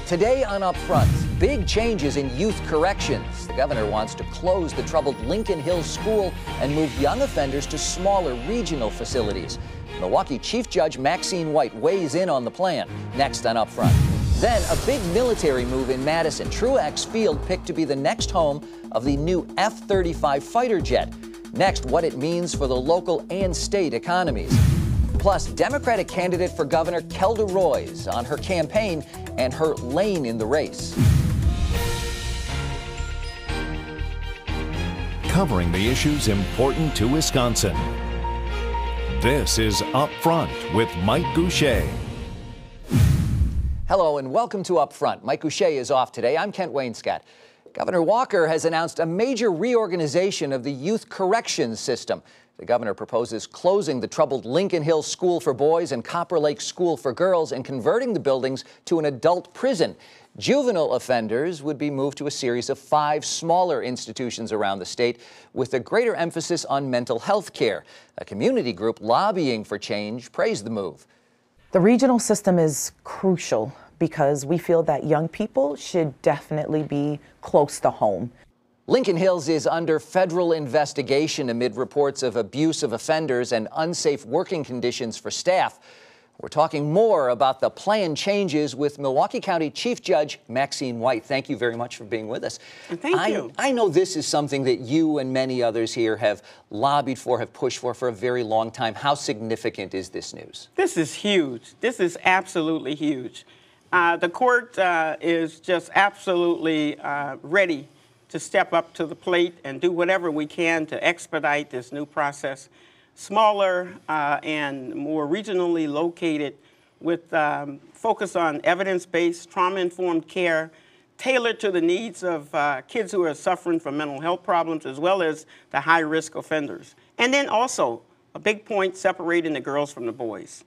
Today on Upfront, big changes in youth corrections. The governor wants to close the troubled Lincoln Hills School and move young offenders to smaller regional facilities. Milwaukee Chief Judge Maxine White weighs in on the plan. Next on Upfront. Then a big military move in Madison. Truax Field picked to be the next home of the new F-35 fighter jet. Next, what it means for the local and state economies. Plus, Democratic candidate for governor Kelda Roys on her campaign and her lane in the race. Covering the issues important to Wisconsin. This is Upfront with Mike Goucher. Hello and welcome to Upfront. Mike Goucher is off today. I'm Kent Wainscott. Governor Walker has announced a major reorganization of the youth corrections system. The governor proposes closing the troubled Lincoln Hills School for Boys and Copper Lake School for Girls and converting the buildings to an adult prison. Juvenile offenders would be moved to a series of 5 smaller institutions around the state with a greater emphasis on mental health care. A community group lobbying for change praised the move. The regional system is crucial because we feel that young people should definitely be close to home. Lincoln Hills is under federal investigation amid reports of abuse of offenders and unsafe working conditions for staff. We're talking more about the planned changes with Milwaukee County Chief Judge Maxine White. Thank you very much for being with us. Thank you. I know this is something that you and many others here have lobbied for, have pushed for a very long time. How significant is this news? This is huge. This is absolutely huge. The court is just absolutely ready to step up to the plate and do whatever we can to expedite this new process. Smaller and more regionally located with focus on evidence-based, trauma-informed care tailored to the needs of kids who are suffering from mental health problems as well as the high-risk offenders. And then also, a big point, separating the girls from the boys.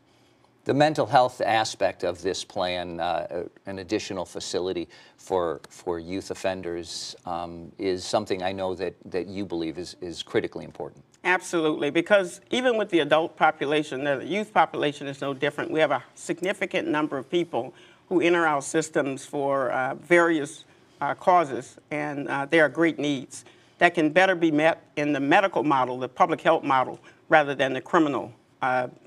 The mental health aspect of this plan, an additional facility for youth offenders, is something I know that you believe is critically important. Absolutely, because even with the adult population, the youth population is no different. We have a significant number of people who enter our systems for various causes, and there are great needs that can better be met in the medical model, the public health model, rather than the criminal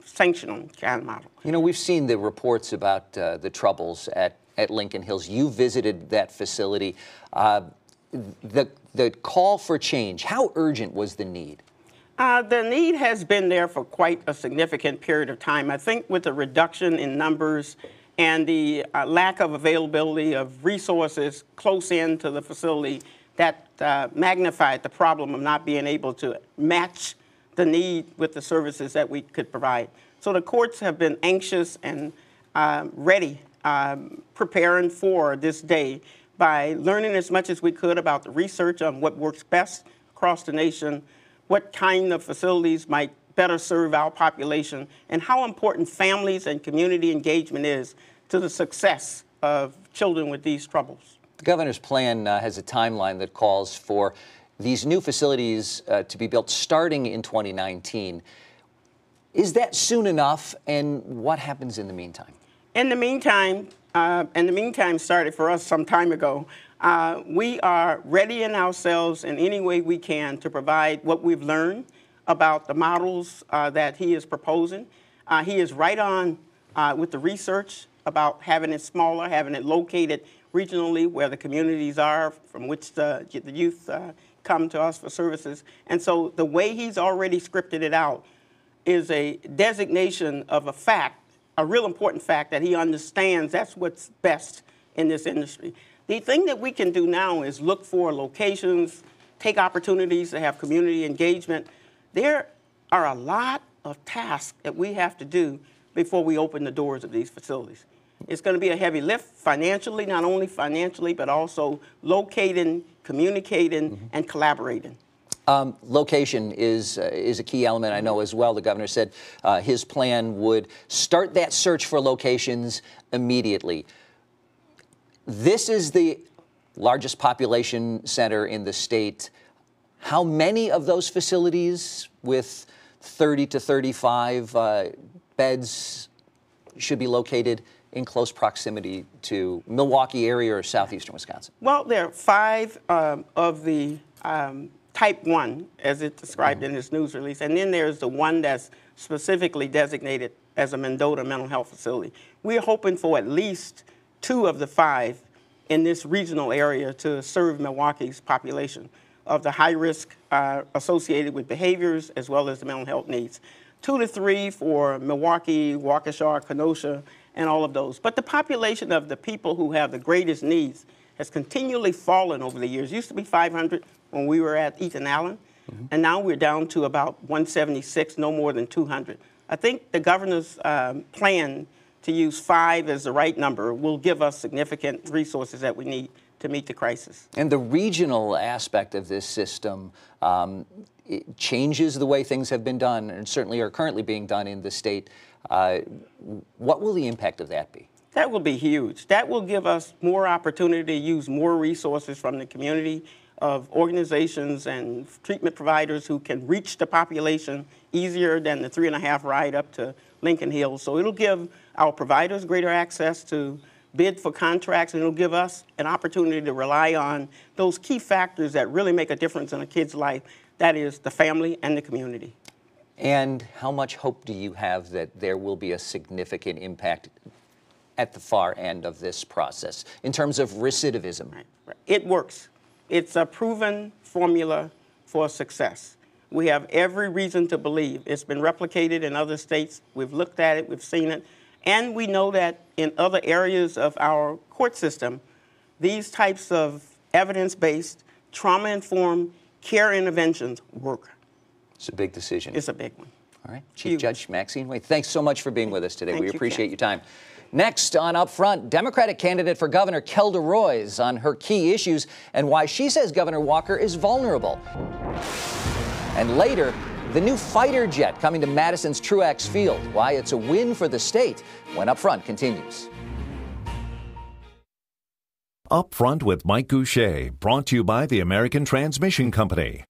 sanctional kind of model. You know, we've seen the reports about the troubles at Lincoln Hills. You visited that facility. The call for change, how urgent was the need? The need has been there for quite a significant period of time. I think with the reduction in numbers and the lack of availability of resources close in to the facility, that magnified the problem of not being able to match the need with the services that we could provide. So the courts have been anxious and ready, preparing for this day by learning as much as we could about the research on what works best across the nation, what kind of facilities might better serve our population, and how important families and community engagement is to the success of children with these troubles. The governor's plan has a timeline that calls for these new facilities to be built starting in 2019. Is that soon enough, and what happens in the meantime? In the meantime, started for us some time ago. We are readying ourselves in any way we can to provide what we've learned about the models that he is proposing. He is right on with the research about having it smaller, having it located regionally where the communities are from which the youth come to us for services. And so the way he's already scripted it out is a designation of a fact, a real important fact that he understands that's what's best in this industry. The thing that we can do now is look for locations, take opportunities to have community engagement. There are a lot of tasks that we have to do before we open the doors of these facilities. It's going to be a heavy lift financially, not only financially, but also locating, communicating, and collaborating. Location is a key element, I know, as well. The governor said his plan would start that search for locations immediately. This is the largest population center in the state. How many of those facilities with 30 to 35 beds should be located in close proximity to Milwaukee area or southeastern Wisconsin? Well, there are 5 of the type 1, as it's described in this news release, and then there's the one that's specifically designated as a Mendota mental health facility. We're hoping for at least 2 of the 5 in this regional area to serve Milwaukee's population of the high risk associated with behaviors as well as the mental health needs. 2 to 3 for Milwaukee, Waukesha, Kenosha, and all of those. But the population of the people who have the greatest needs has continually fallen over the years. It used to be 500 when we were at Ethan Allen, and now we're down to about 176, no more than 200. I think the governor's plan to use 5 as the right number will give us significant resources that we need to meet the crisis. And the regional aspect of this system it changes the way things have been done and certainly are currently being done in the state. What will the impact of that be? That will be huge. That will give us more opportunity to use more resources from the community of organizations and treatment providers who can reach the population easier than the 3.5 ride up to Lincoln Hills. So it'll give our providers greater access to bid for contracts, and it'll give us an opportunity to rely on those key factors that really make a difference in a kid's life. That is the family and the community. And how much hope do you have that there will be a significant impact at the far end of this process in terms of recidivism? Right. It works. It's a proven formula for success. We have every reason to believe it's been replicated in other states. We've looked at it, we've seen it, and we know that in other areas of our court system, these types of evidence-based, trauma-informed care interventions work. It's a big decision. It's a big one. All right. Chief Judge Maxine Wade, thanks so much for being with us today. Thank we you, appreciate Ken. your time. Next on Up Front, Democratic candidate for governor Kelda Roys on her key issues and why she says Governor Walker is vulnerable. And later, the new fighter jet coming to Madison's Truax Field, why it's a win for the state, when Up Front continues. Up Front with Mike Goucher, brought to you by the American Transmission Company.